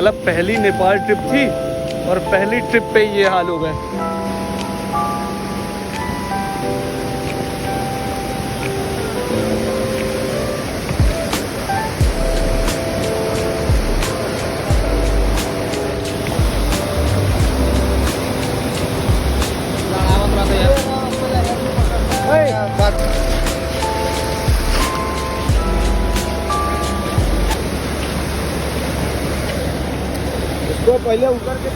साला पहली नेपाल ट्रिप थी और पहली ट्रिप पे ये हाल हो गए। इसको पहले उतर के।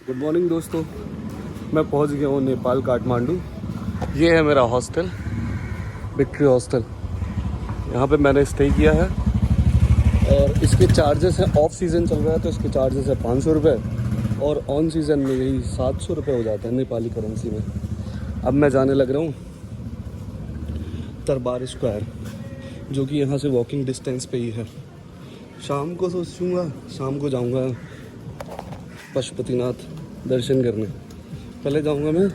गुड मॉर्निंग दोस्तों, मैं पहुंच गया हूँ नेपाल काठमांडू। ये है मेरा हॉस्टल, विक्ट्री हॉस्टल। यहाँ पे मैंने स्टे किया है और इसके चार्जेस हैं, ऑफ सीज़न चल रहा है तो इसके चार्जेस है 500 रुपये और ऑन सीज़न में यही 700 रुपये हो जाता है नेपाली करेंसी में। अब मैं जाने लग रहा हूँ दरबार स्क्वायर, जो कि यहाँ से वॉकिंग डिस्टेंस पे ही है। शाम को सोचूंगा, शाम को जाऊँगा पशुपतिनाथ दर्शन करने। पहले जाऊँगा मैं,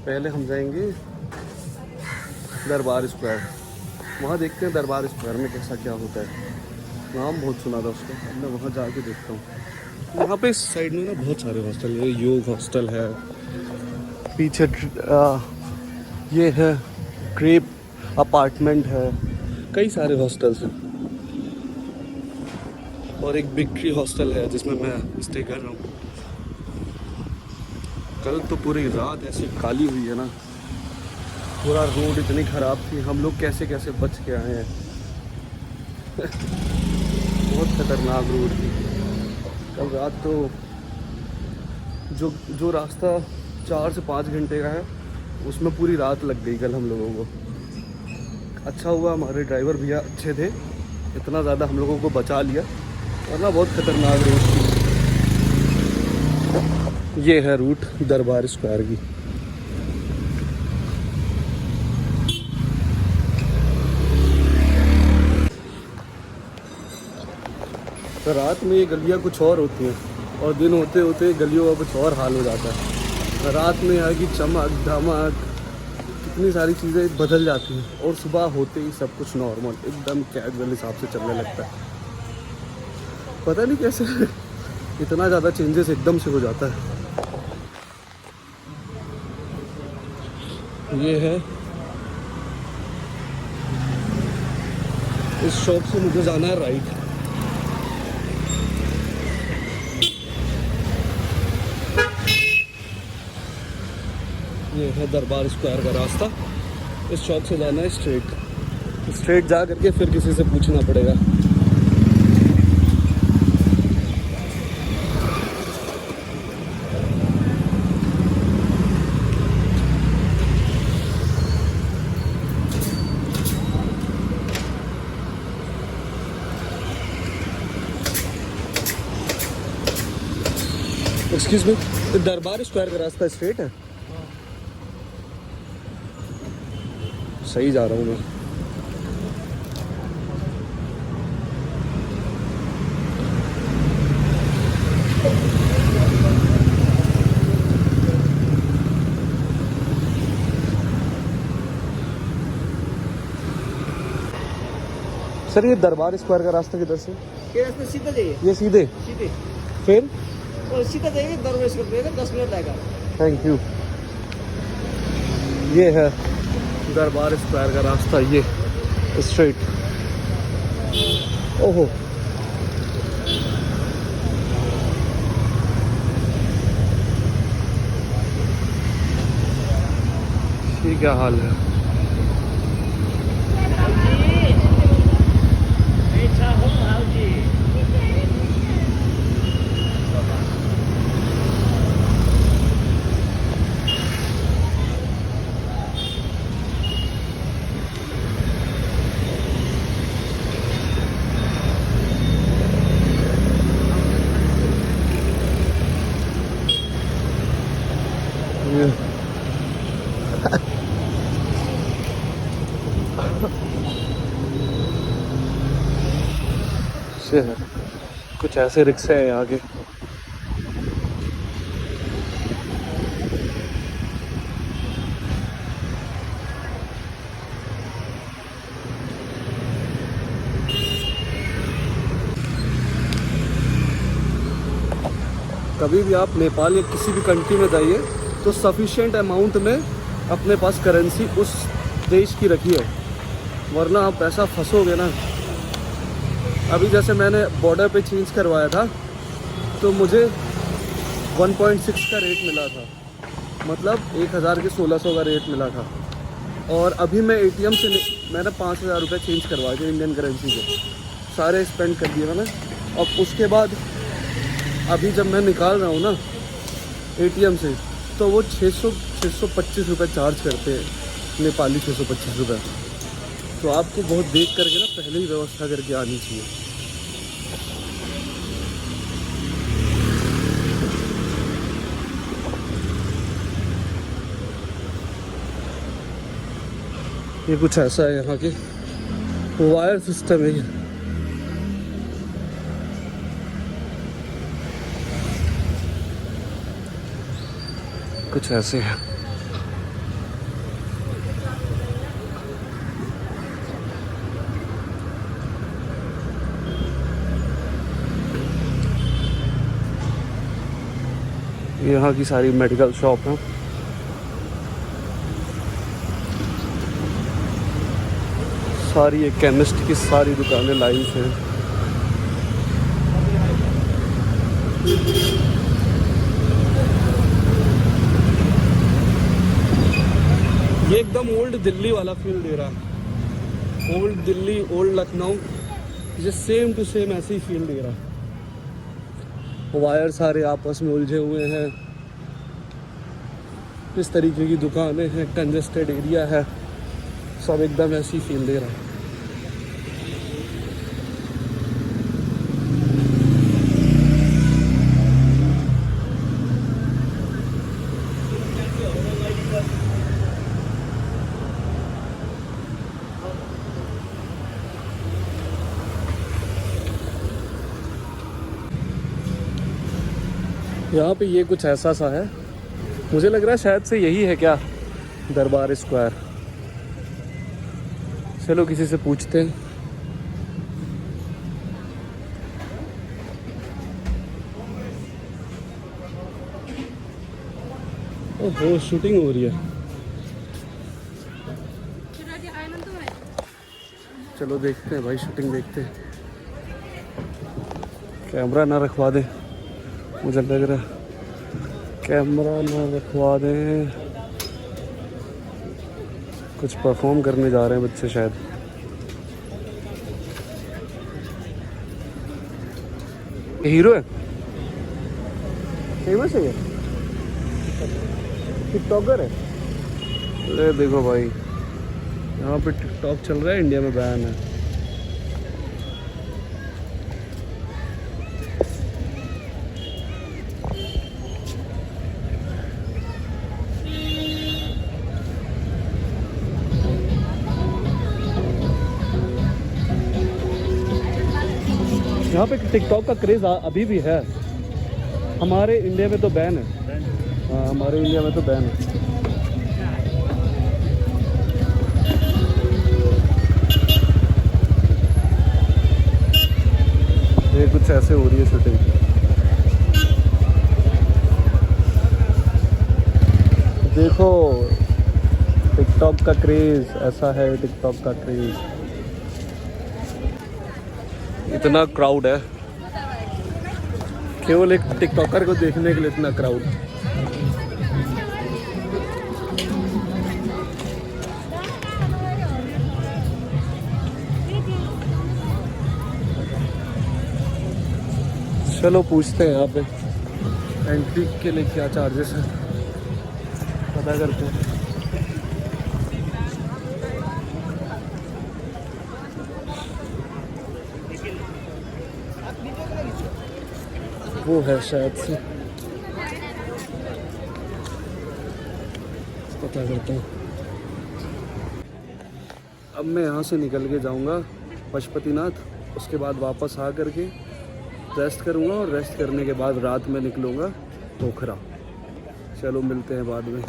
पहले हम जाएंगे दरबार स्क्वायर। वहाँ देखते हैं दरबार स्क्वायर में कैसा क्या होता है। नाम बहुत सुना था उसका, अब मैं वहाँ जाके देखता हूँ। यहाँ पे इस साइड में ना बहुत सारे हॉस्टल है। योग हॉस्टल है, पीछे ये है क्रेप अपार्टमेंट है, कई सारे हॉस्टल्स हैं और एक बिग ट्री हॉस्टल है जिसमें मैं स्टे कर रहा हूँ। कल तो पूरी रात ऐसी काली हुई है ना, पूरा रोड इतनी ख़राब थी, हम लोग कैसे कैसे बच के आए हैं। बहुत खतरनाक रोड थी कल रात तो। जो रास्ता 4 से 5 घंटे का है उसमें पूरी रात लग गई कल हम लोगों को। अच्छा हुआ हमारे ड्राइवर भैया अच्छे थे, इतना ज़्यादा हम लोगों को बचा लिया, वरना बहुत खतरनाक रूट थी। ये है रूट दरबार स्क्वायर की। तो रात में ये गलियाँ कुछ और होती हैं और दिन होते होते गलियों का कुछ और हाल हो जाता है। रात में यहाँ की चमक धमक कितनी सारी चीज़ें बदल जाती हैं और सुबह होते ही सब कुछ नॉर्मल एकदम कैजुअल हिसाब से चलने लगता है। पता नहीं कैसे इतना ज़्यादा चेंजेस एकदम से हो जाता है। ये है, इस शॉप से मुझे जाना है राइट। ये है दरबार स्क्वायर का रास्ता। इस शॉप से जाना है स्ट्रेट जा करके फिर किसी से पूछना पड़ेगा। एक्सक्यूज मी, दरबार स्क्वायर का रास्ता स्ट्रेट है? सही जा रहा हूँ मैं। सर ये दरबार स्क्वायर का रास्ता किधर से? ये रास्ते सीधा जाइए। ये सीधे फिर और सीधा जाइए, दरबार स्क्वायर पे 10 मिनट लगेगा। Thank you. ये है दरबार स्क्वायर का रास्ता, ये स्ट्रेट। ओहो, ये क्या हाल है? से है कुछ ऐसे रिक्शे हैं यहाँ के। कभी भी आप नेपाल या किसी भी कंट्री में जाइए तो सफिशिएंट अमाउंट में अपने पास करेंसी उस देश की रखिए, वरना आप पैसा फंसोगे ना। अभी जैसे मैंने बॉर्डर पे चेंज करवाया था तो मुझे 1.6 का रेट मिला था, मतलब 1000 के 1600 का रेट मिला था। और अभी मैं ATM से मैंने 5000 रुपये चेंज करवाए थे इंडियन करेंसी के, सारे स्पेंड कर दिए मैंने। और उसके बाद अभी जब मैं निकाल रहा हूँ ना ATM से, तो वो 625 रुपये चार्ज करते हैं, नेपाली 625 रुपये। तो आपको बहुत देख करके ना पहले ही व्यवस्था करके आनी चाहिए। ये कुछ ऐसा है, यहाँ के वायर सिस्टम है ये। कुछ ऐसे है। यहाँ की सारी मेडिकल शॉप हैं। सारी एक केमिस्ट की सारी दुकानें लाइन से हैं। ये एकदम ओल्ड दिल्ली वाला फील दे रहा है। ओल्ड दिल्ली, ओल्ड लखनऊ, ये सेम टू सेम ऐसे ही फील दे रहा है। वायर सारे आपस में उलझे हुए हैं, इस तरीके की दुकानें हैं, कंजेस्टेड एरिया है, सब एकदम ऐसी फील दे रहा है। यहाँ पे ये कुछ ऐसा सा है, मुझे लग रहा है शायद से यही है क्या, दरबार स्क्वायर। चलो किसी से पूछते हैं। ओहो, शूटिंग हो रही है। चलो देखते हैं भाई, शूटिंग देखते हैं। कैमरा ना रखवा दे, मुझे लग रहा है कैमरा ना रखवा दें। कुछ परफॉर्म करने जा रहे हैं बच्चे शायद। हीरो है, फेमस है ये, टिकटॉकर है। अरे देखो भाई, यहाँ पे टिकटॉक चल रहा है, इंडिया में बैन है। यहाँ पे टिकटॉक का क्रेज़ अभी भी है। हमारे इंडिया में तो बैन है। हाँ, हमारे इंडिया में तो बैन है। ये कुछ ऐसे हो रही है शूटिंग। देखो टिकटॉक का क्रेज़ ऐसा है, टिकटॉक का क्रेज़। इतना क्राउड है, केवल एक टिकटॉकर को देखने के लिए इतना क्राउड। चलो पूछते हैं यहाँ पे एंट्री के लिए क्या चार्जेस हैं, पता करते हैं। वो है शायद से, पता करता हूँ। अब मैं यहाँ से निकल के जाऊँगा पशुपतिनाथ, उसके बाद वापस आ करके रेस्ट करूँगा, और रेस्ट करने के बाद रात में निकलूँगा पोखरा। चलो मिलते हैं बाद में।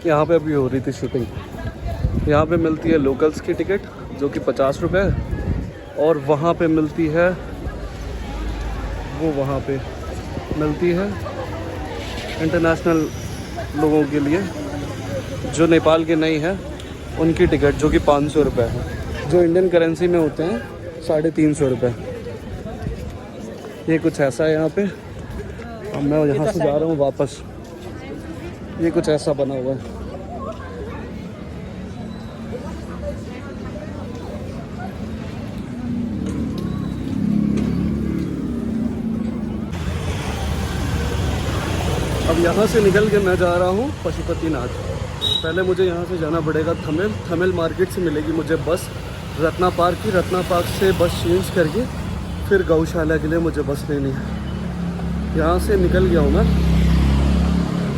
यहाँ पे अभी हो रही थी शूटिंग। यहाँ पे मिलती है लोकल्स की टिकट जो कि 50 रुपये, और वहाँ पे मिलती है आपको वहाँ पे मिलती है इंटरनेशनल लोगों के लिए। जो नेपाल के नहीं हैं उनकी टिकट जो कि 500 रुपये है, जो इंडियन करेंसी में होते हैं 350 रुपये। ये कुछ ऐसा है यहाँ पे। अब मैं यहाँ से जा रहा हूँ वापस। ये कुछ ऐसा बना हुआ है। अब यहाँ से निकल के मैं जा रहा हूँ पशुपतिनाथ। पहले मुझे यहाँ से जाना पड़ेगा थमेल मार्केट से मिलेगी मुझे बस रत्ना पार्क की। रत्ना पार्क से बस चेंज करके फिर गौशाला के लिए मुझे बस लेनी है। यहाँ से निकल गया हूँ मैं,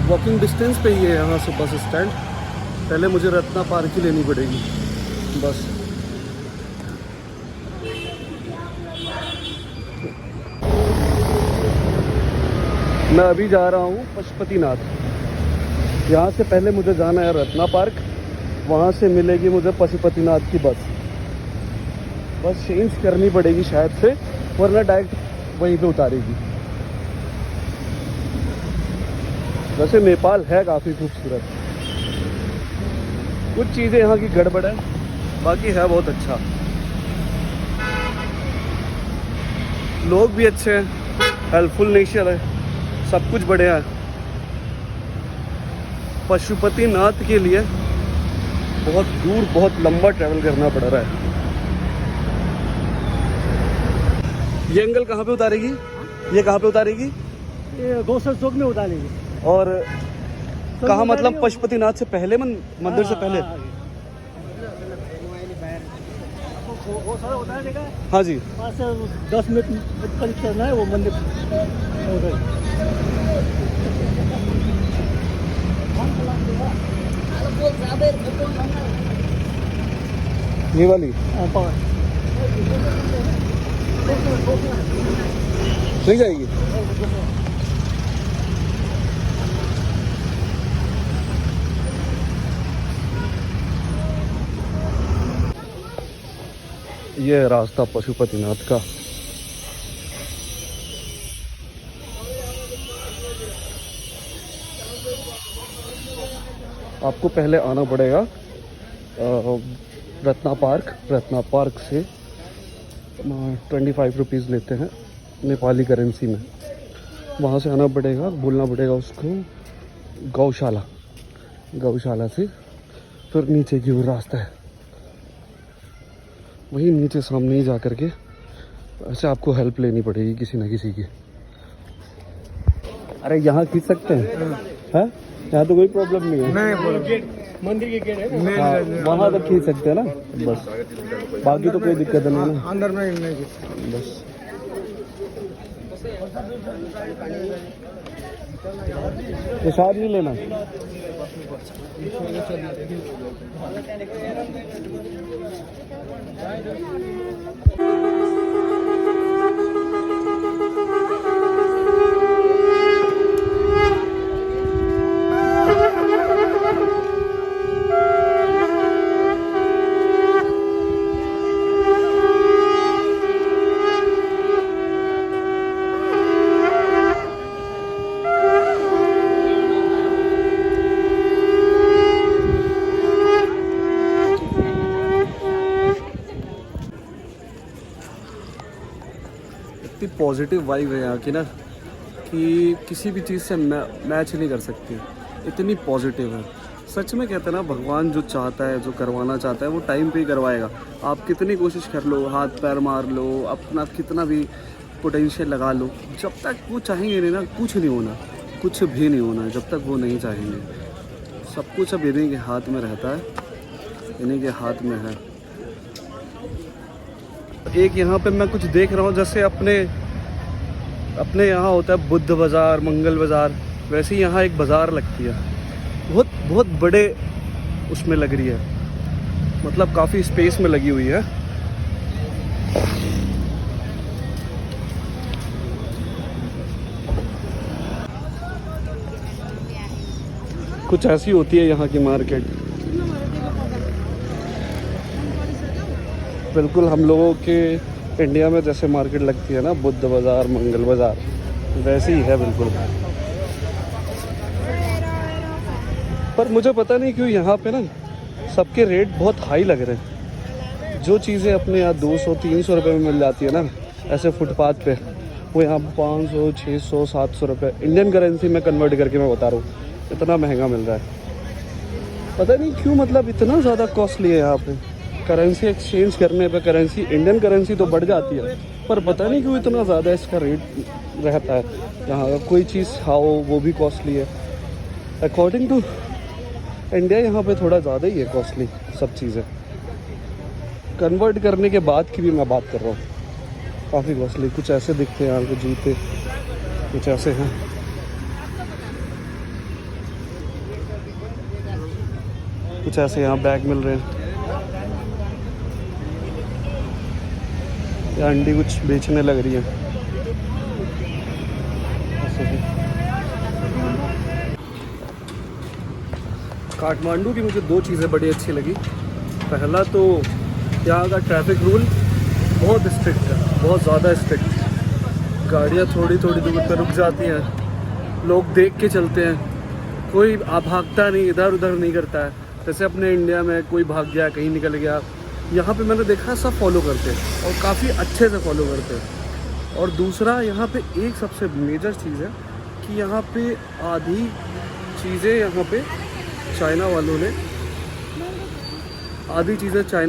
वॉकिंग डिस्टेंस पे ही है यहाँ से बस स्टैंड। पहले मुझे रत्ना पार्क की लेनी पड़ेगी बस। मैं अभी जा रहा हूँ पशुपतिनाथ। यहाँ से पहले मुझे जाना है रत्ना पार्क, वहाँ से मिलेगी मुझे पशुपतिनाथ की बस। बस चेंज करनी पड़ेगी शायद से, वरना डायरेक्ट वहीं पे उतारेगी। वैसे नेपाल है काफ़ी खूबसूरत, कुछ चीज़ें यहाँ की गड़बड़ है, बाकी है बहुत अच्छा। लोग भी अच्छे हैं, हेल्पफुल नेचर है, सब कुछ बढ़िया है। पशुपतिनाथ के लिए बहुत दूर बहुत लंबा ट्रैवल करना पड़ रहा है। ये अंकल कहाँ पे उतारेगी? ये कहाँ पे उतारेगी? ये गौसर चौक में उतारेगी। और कहाँ मतलब पशुपतिनाथ से पहले मंदिर से पहले? वो सारा उतार देगा। हाँ जी। 10 मिनट करीब चलना है वो मंदिर। ये वाली नहीं जाएगी? ये है रास्ता पशुपतिनाथ का। आपको पहले आना पड़ेगा रत्ना पार्क से 25 रुपीज़ लेते हैं नेपाली करेंसी में। वहाँ से आना पड़ेगा, बोलना पड़ेगा उसको गौशाला से फिर नीचे की ओर रास्ता है, वही नीचे सामने ही जा कर के ऐसे आपको हेल्प लेनी पड़ेगी किसी ना किसी की। अरे यहाँ खींच सकते हैं? हाँ, यहाँ तो कोई प्रॉब्लम नहीं है। मंदिर के गेट है। हाँ, वहाँ तक खींच सकते हैं ना बस, बाकी तो कोई दिक्कत नहीं है। अंदर में नहीं बस प्रसाद नहीं लेना। इतनी पॉजिटिव वाइब है यहाँ की ना कि किसी भी चीज़ से मैच नहीं कर सकती, इतनी पॉजिटिव है। सच में कहते हैं ना, भगवान जो चाहता है, जो करवाना चाहता है वो टाइम पे ही करवाएगा। आप कितनी कोशिश कर लो, हाथ पैर मार लो, अपना कितना भी पोटेंशियल लगा लो, जब तक वो चाहेंगे नहीं ना, कुछ नहीं होना, कुछ भी नहीं होना जब तक वो नहीं चाहेंगे। सब कुछ अब इन्हीं के हाथ में रहता है, इन्हीं के हाथ में है। एक यहाँ पे मैं कुछ देख रहा हूँ, जैसे अपने यहाँ होता है बुद्ध बाज़ार, मंगल बाज़ार, वैसे ही यहाँ एक बाज़ार लगती है, बहुत बड़े उसमें लग रही है, मतलब काफ़ी स्पेस में लगी हुई है। कुछ ऐसी होती है यहाँ की मार्केट। बिल्कुल हम लोगों के इंडिया में जैसे मार्केट लगती है ना, बुद्ध बाज़ार, मंगल बाज़ार, वैसे ही है बिल्कुल। पर मुझे पता नहीं क्यों यहाँ पे ना सबके रेट बहुत हाई लग रहे हैं। जो चीज़ें अपने यहाँ 200-300 रुपये में मिल जाती है ना ऐसे फुटपाथ पे, वो यहाँ 500, 600, 700 रुपये इंडियन करेंसी में कन्वर्ट करके मैं बता रहा हूँ, इतना महंगा मिल रहा है। पता नहीं क्यों, मतलब इतना ज़्यादा कॉस्टली है यहाँ पे। करेंसी एक्सचेंज करने पे करेंसी, इंडियन करेंसी तो बढ़ जाती है, पर पता नहीं क्यों इतना ज़्यादा इसका रेट रहता है। यहाँ का कोई चीज़ खाओ वो भी कॉस्टली है। अकॉर्डिंग टू इंडिया यहाँ पे थोड़ा ज़्यादा ही है कॉस्टली सब चीज़ें। कन्वर्ट करने के बाद की भी मैं बात कर रहा हूँ, काफ़ी कॉस्टली। कुछ ऐसे दिखते हैं यहाँ के जूते, कुछ ऐसे हैं। कुछ ऐसे यहाँ बैग मिल रहे हैं। या अंडी कुछ बेचने लग रही है ऐसे भी। काठमांडू की मुझे 2 चीज़ें बड़ी अच्छी लगी। पहला तो यहाँ का ट्रैफिक रूल बहुत स्ट्रिक्ट है, बहुत ज़्यादा स्ट्रिक्ट। गाड़ियाँ थोड़ी थोड़ी दूर पर रुक जाती हैं, लोग देख के चलते हैं, कोई भागता नहीं, इधर उधर नहीं करता है। जैसे अपने इंडिया में कोई भाग गया, कहीं निकल गया, यहाँ पे मैंने देखा सब फॉलो करते हैं और काफ़ी अच्छे से फॉलो करते हैं। और दूसरा यहाँ पे एक सबसे मेजर चीज़ है कि यहाँ पे आधी चीज़ें यहाँ पे चाइना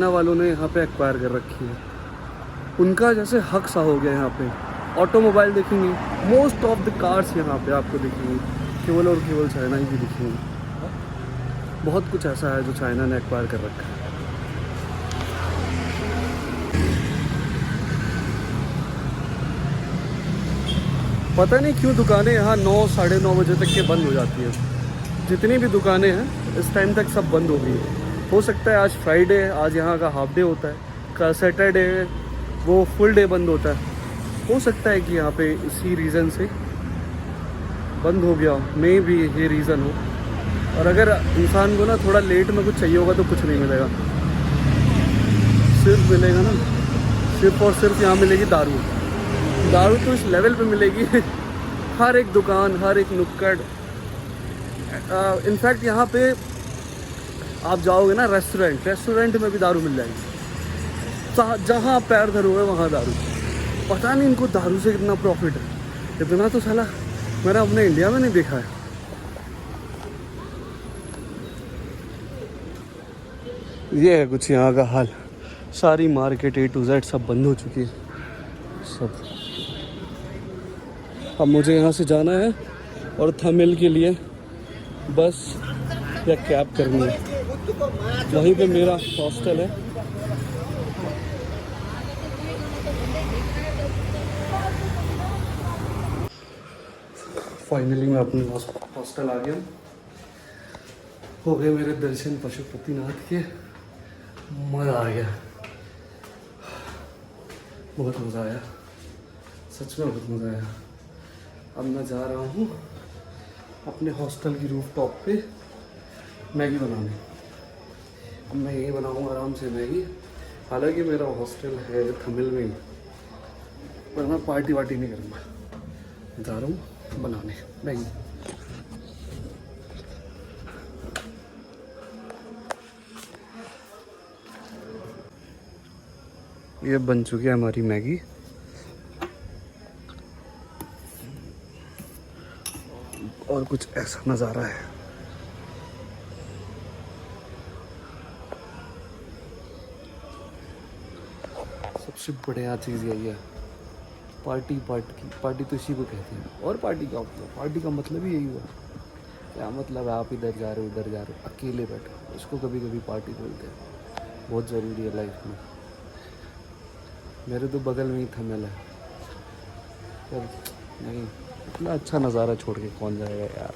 वालों ने यहाँ पे एक्वायर कर रखी है। उनका जैसे हक सा हो गया यहाँ पे। ऑटोमोबाइल देखेंगे, मोस्ट ऑफ द कार्स यहाँ पे आपको दिखेंगी केवल और केवल चाइना ही भी दिखेंगी। बहुत कुछ ऐसा है जो चाइना ने एक्वायर कर रखा है। पता नहीं क्यों दुकानें यहाँ 9, साढ़े 9 बजे तक के बंद हो जाती हैं। जितनी भी दुकानें हैं इस टाइम तक सब बंद हो गई है। हो सकता है आज फ्राइडे है, आज यहाँ का हाफ डे होता है, कल सैटरडे है वो फुल डे बंद होता है। हो सकता है कि यहाँ पे इसी रीज़न से बंद हो गया हो, मे भी ये रीज़न हो। और अगर इंसान को ना थोड़ा लेट में कुछ चाहिए होगा तो कुछ नहीं मिलेगा, सिर्फ मिलेगा ना, सिर्फ और सिर्फ यहाँ मिलेगी दारू। दारू तो इस लेवल पे मिलेगी हर एक दुकान, हर एक नुक्कड़। इनफैक्ट यहाँ पे आप जाओगे ना रेस्टोरेंट में भी दारू मिल जाएगी। जहाँ पैर धरोगे वहाँ दारू। पता नहीं इनको दारू से कितना प्रॉफिट है। इतना तो साला मैंने अपने इंडिया में नहीं देखा है। ये है कुछ यहाँ का हाल। सारी मार्केट A to Z सब बंद हो चुकी है सब। अब मुझे यहाँ से जाना है और थमिल के लिए बस या कैब करनी है। वहीं पे मेरा हॉस्टल है। फाइनली मैं अपने हॉस्टल आ गया। हो गए मेरे दर्शन पशुपतिनाथ के। मज़ा आ गया, बहुत मज़ा आया, सच में बहुत मज़ा आया। अब मैं जा रहा हूँ अपने हॉस्टल की रूफ टॉप पे मैगी बनाने। अब मैं यही बनाऊँगा आराम से मैगी। हालांकि मेरा हॉस्टल है थमिल में ही, पर मैं पार्टी वार्टी नहीं करूँगा। जा रहा हूँ बनाने मैगी। ये बन चुकी है हमारी मैगी। और कुछ ऐसा नज़ारा है। सबसे बढ़िया चीज़ यही है, पार्टी तो इसी को कहते हैं। और पार्टी का मतलब ही यही हुआ। क्या मतलब है, आप इधर जा रहे हो उधर जा रहे हो, अकेले बैठो, इसको कभी कभी पार्टी बोलते हैं। बहुत ज़रूरी है लाइफ में। मेरे तो बगल में ही थमिल है, पर नहीं, इतना अच्छा नज़ारा छोड़ के कौन जाएगा यार।